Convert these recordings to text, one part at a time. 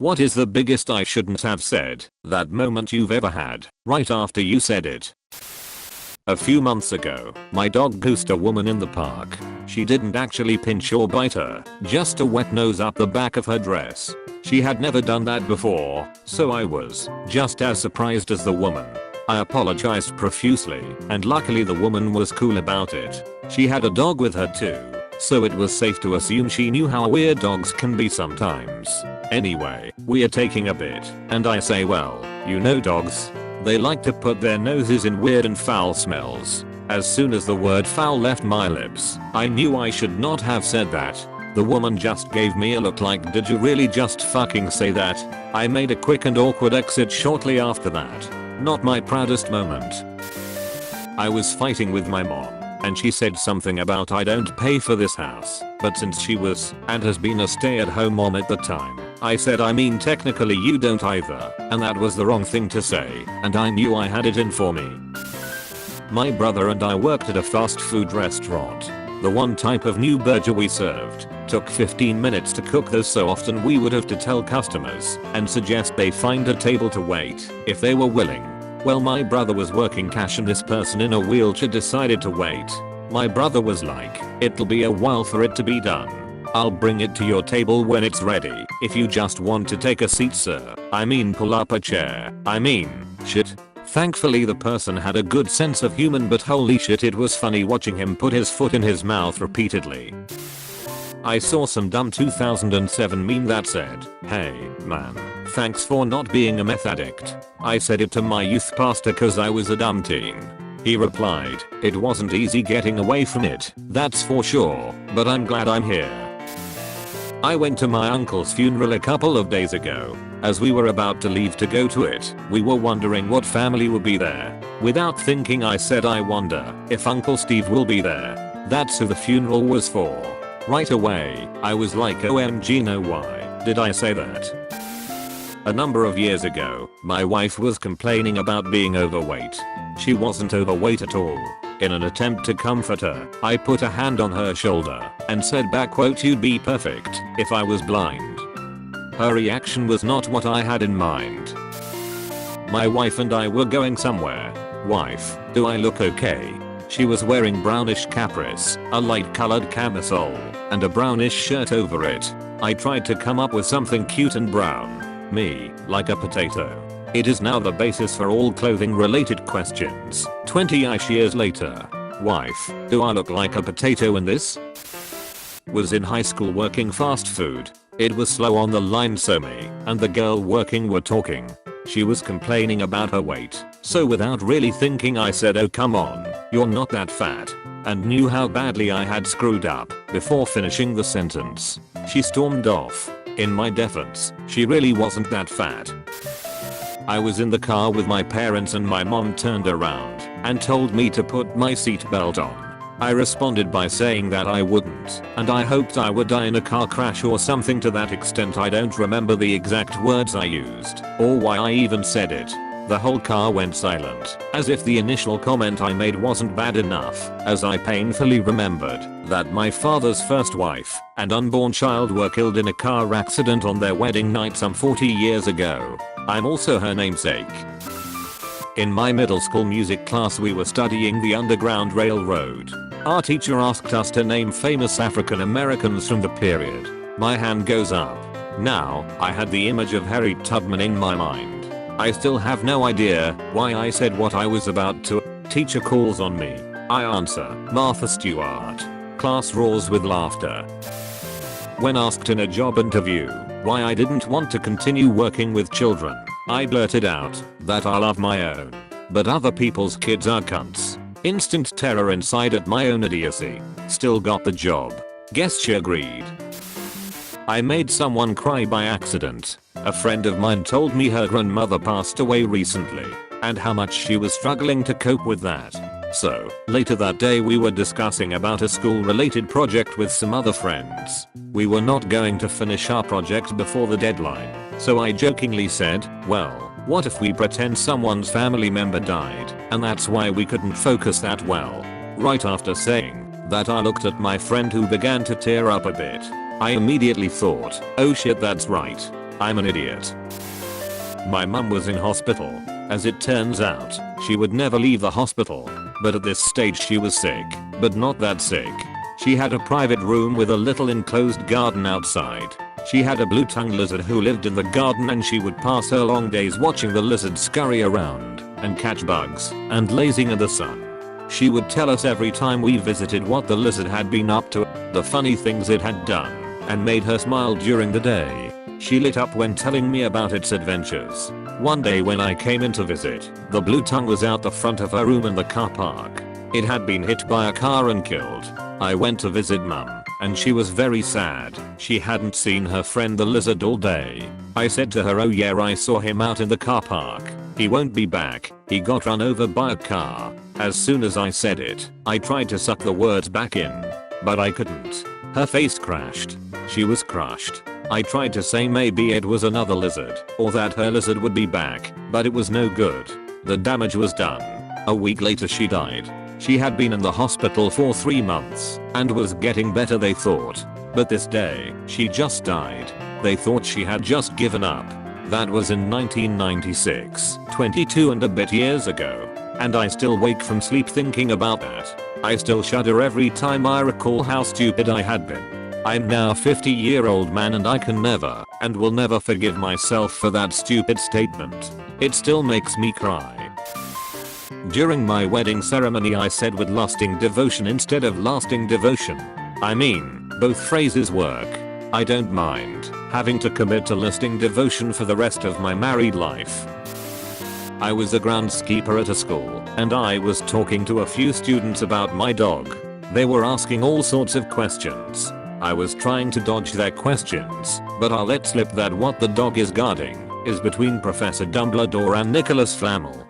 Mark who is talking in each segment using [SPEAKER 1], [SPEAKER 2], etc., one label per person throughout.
[SPEAKER 1] What is the biggest I shouldn't have said that moment you've ever had right after you said it? A few months ago, my dog goosed a woman in the park. She didn't actually pinch or bite her, just a wet nose up the back of her dress. She had never done that before, so I was just as surprised as the woman. I apologized profusely, and luckily the woman was cool about it. She had a dog with her too, so it was safe to assume she knew how weird dogs can be sometimes. Anyway, we are taking a bit, and I say, well, you know dogs. They like to put their noses in weird and foul smells. As soon as the word foul left my lips, I knew I should not have said that. The woman just gave me a look like, did you really just fucking say that? I made a quick and awkward exit shortly after that. Not my proudest moment. I was fighting with my mom, and she said something about I don't pay for this house, but since she was and has been a stay-at-home mom at the time, I said I mean technically you don't either, and that was the wrong thing to say, and I knew I had it in for me. My brother and I worked at a fast food restaurant. The one type of new burger we served took 15 minutes to cook, though so often we would have to tell customers and suggest they find a table to wait if they were willing. Well, my brother was working cash and this person in a wheelchair decided to wait. My brother was like, it'll be a while for it to be done. I'll bring it to your table when it's ready. If you just want to take a seat, sir. I mean pull up a chair. I mean, shit. Thankfully the person had a good sense of humor, but holy shit, it was funny watching him put his foot in his mouth repeatedly. I saw some dumb 2007 meme that said, hey, man, thanks for not being a meth addict. I said it to my youth pastor cause I was a dumb teen. He replied, it wasn't easy getting away from it, that's for sure, but I'm glad I'm here. I went to my uncle's funeral a couple of days ago. As we were about to leave to go to it, we were wondering what family would be there. Without thinking I said I wonder if Uncle Steve will be there. That's who the funeral was for. Right away, I was like OMG, no, why did I say that? A number of years ago, my wife was complaining about being overweight. She wasn't overweight at all. In an attempt to comfort her, I put a hand on her shoulder and said back, quote, you'd be perfect if I was blind. Her reaction was not what I had in mind. My wife and I were going somewhere. Wife, do I look okay? She was wearing brownish capris, a light colored camisole, and a brownish shirt over it. I tried to come up with something cute and brown. Me, like a potato. It is now the basis for all clothing related questions. 20-ish years later. Wife, do I look like a potato in this? Was in high school working fast food. It was slow on the line, so me and the girl working were talking. She was complaining about her weight, so without really thinking I said, oh come on, you're not that fat, and knew how badly I had screwed up before finishing the sentence. She stormed off. In my defense, she really wasn't that fat. I was in the car with my parents and my mom turned around and told me to put my seatbelt on. I responded by saying that I wouldn't, and I hoped I would die in a car crash or something to that extent. I don't remember the exact words I used, or why I even said it. The whole car went silent, as if the initial comment I made wasn't bad enough, as I painfully remembered that my father's first wife and unborn child were killed in a car accident on their wedding night some 40 years ago. I'm also her namesake. In my middle school music class we were studying the Underground Railroad. Our teacher asked us to name famous African Americans from the period. My hand goes up. Now, I had the image of Harriet Tubman in my mind. I still have no idea why I said what I was about to. Teacher calls on me. I answer, Martha Stewart. Class roars with laughter. When asked in a job interview why I didn't want to continue working with children, I blurted out that I love my own, but other people's kids are cunts. Instant terror inside at my own idiocy. Still got the job. Guess she agreed. I made someone cry by accident. A friend of mine told me her grandmother passed away recently, and how much she was struggling to cope with that. So, later that day we were discussing about a school-related project with some other friends. We were not going to finish our project before the deadline, so I jokingly said, well, what if we pretend someone's family member died, and that's why we couldn't focus that well? Right after saying that I looked at my friend who began to tear up a bit. I immediately thought, oh shit, that's right. I'm an idiot. My mum was in hospital. As it turns out, she would never leave the hospital. But at this stage she was sick, but not that sick. She had a private room with a little enclosed garden outside. She had a blue-tongued lizard who lived in the garden, and she would pass her long days watching the lizard scurry around and catch bugs and lazing in the sun. She would tell us every time we visited what the lizard had been up to, the funny things it had done, and made her smile during the day. She lit up when telling me about its adventures. One day when I came in to visit, the blue tongue was out the front of her room in the car park. It had been hit by a car and killed. I went to visit mum, and she was very sad. She hadn't seen her friend the lizard all day. I said to her, oh yeah, I saw him out in the car park. He won't be back. He got run over by a car. As soon as I said it, I tried to suck the words back in, but I couldn't. Her face crashed. She was crushed. I tried to say maybe it was another lizard, or that her lizard would be back, but it was no good. The damage was done. A week later she died. She had been in the hospital for 3 months, and was getting better they thought. But this day, she just died. They thought she had just given up. That was in 1996, 22 and a bit years ago. And I still wake from sleep thinking about that. I still shudder every time I recall how stupid I had been. I'm now a 50-year-old man, and I can never and will never forgive myself for that stupid statement. It still makes me cry. During my wedding ceremony I said with lusting devotion instead of lasting devotion. I mean, both phrases work. I don't mind having to commit to lasting devotion for the rest of my married life. I was a groundskeeper at a school, and I was talking to a few students about my dog. They were asking all sorts of questions. I was trying to dodge their questions, but I let slip that what the dog is guarding is between Professor Dumbledore and Nicholas Flamel.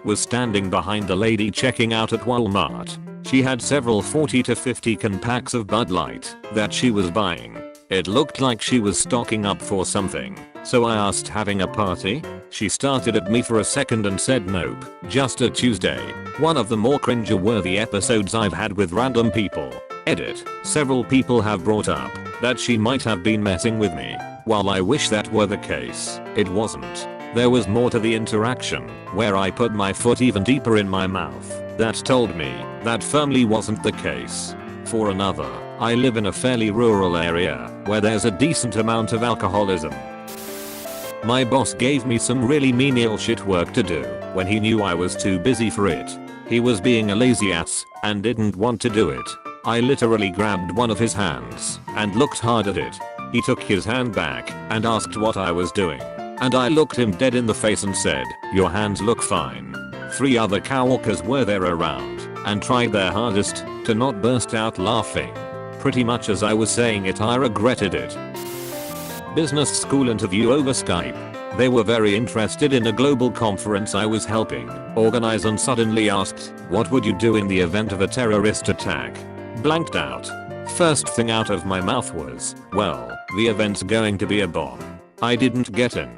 [SPEAKER 1] Was standing behind the lady checking out at Walmart. She had several 40 to 50 can packs of Bud Light that she was buying. It looked like she was stocking up for something, so I asked, having a party? She started at me for a second and said nope, just a Tuesday. One of the more cringe-worthy episodes I've had with random people. Edit. Several people have brought up that she might have been messing with me. While I wish that were the case, it wasn't. There was more to the interaction, where I put my foot even deeper in my mouth, that told me that firmly wasn't the case. For another, I live in a fairly rural area where there's a decent amount of alcoholism. My boss gave me some really menial shit work to do when he knew I was too busy for it. He was being a lazy ass and didn't want to do it. I literally grabbed one of his hands and looked hard at it. He took his hand back and asked what I was doing. And I looked him dead in the face and said, "Your hands look fine." 3 other coworkers were there around and tried their hardest to not burst out laughing. Pretty much as I was saying it, I regretted it. Business school interview over Skype. They were very interested in a global conference I was helping organize and suddenly asked, "What would you do in the event of a terrorist attack?" Blanked out. First thing out of my mouth was, "Well, the event's going to be a bomb." I didn't get in.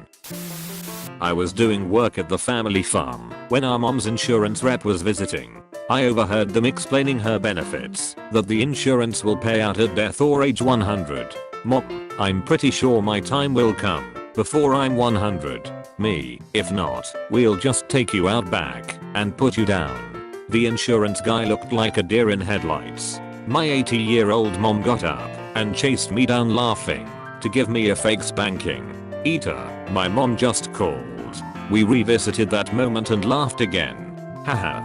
[SPEAKER 1] I was doing work at the family farm when our mom's insurance rep was visiting. I overheard them explaining her benefits, that the insurance will pay out at death or age 100. Mom, I'm pretty sure my time will come before I'm 100. Me, if not, we'll just take you out back and put you down. The insurance guy looked like a deer in headlights. My 80-year-old mom got up and chased me down laughing to give me a fake spanking. Eater, my mom just called. We revisited that moment and laughed again. Haha.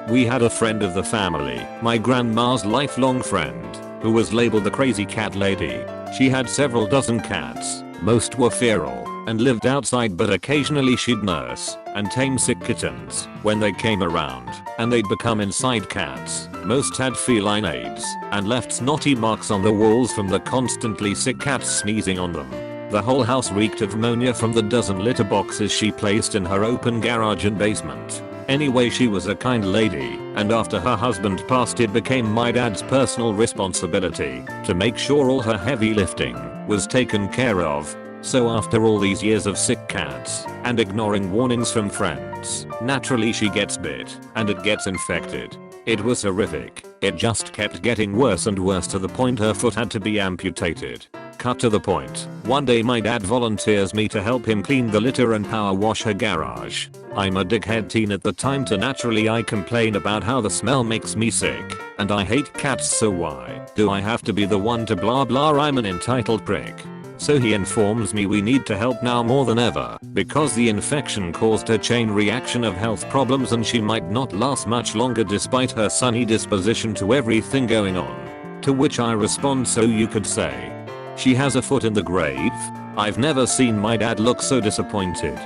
[SPEAKER 1] We had a friend of the family, my grandma's lifelong friend, who was labeled the crazy cat lady. She had several dozen cats. Most were feral and lived outside, but occasionally she'd nurse and tame sick kittens when they came around, and they'd become inside cats. Most had feline AIDS and left snotty marks on the walls from the constantly sick cats sneezing on them. The whole house reeked of ammonia from the dozen litter boxes she placed in her open garage and basement. Anyway, she was a kind lady, and after her husband passed it became my dad's personal responsibility to make sure all her heavy lifting was taken care of. So after all these years of sick cats and ignoring warnings from friends, naturally she gets bit and it gets infected. It was horrific. It just kept getting worse and worse to the point her foot had to be amputated. Cut to the point. One day my dad volunteers me to help him clean the litter and power wash her garage. I'm a dickhead teen at the time, so naturally I complain about how the smell makes me sick, and I hate cats, so why do I have to be the one to blah blah? I'm an entitled prick. So he informs me we need to help now more than ever because the infection caused a chain reaction of health problems and she might not last much longer despite her sunny disposition to everything going on. To which I respond, so you could say she has a foot in the grave. I've never seen my dad look so disappointed.